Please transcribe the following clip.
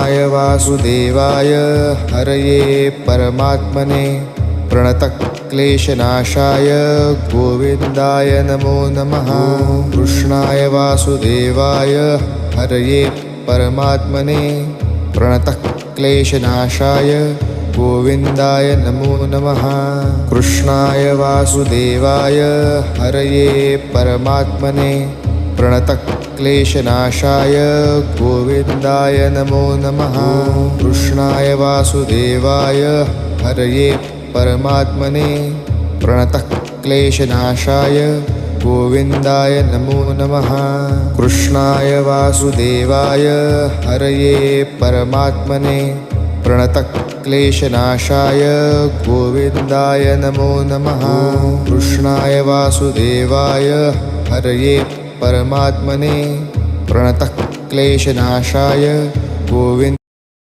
कृष्णाय वासुदेवाय हरये परमात्मने प्रणतक्लेशनाशाय गोविन्दाय नमो नमः। कृष्णाय वासुदेवाय हरये परमात्मने प्रणतक्लेशनाशाय गोविन्दाय नमो नमः। कृष्णाय वासुदेवाय हरये परमात्मने प्रणतक्लेशनाशाय गोविन्दाय नमो नमः। कृष्णाय वासुदेवाय हरये परमात्मने प्रणतक्लेशनाशाय गोविन्दाय नमो नमः। कृष्णाय वासुदेवाय हरये परमात्मने प्रणतक्लेशनाशाय गोविन्दाय नमो नमः। कृष्णाय वासुदेवाय हरये परमात्मने प्रणतक्लेशनाशाय गोविन्द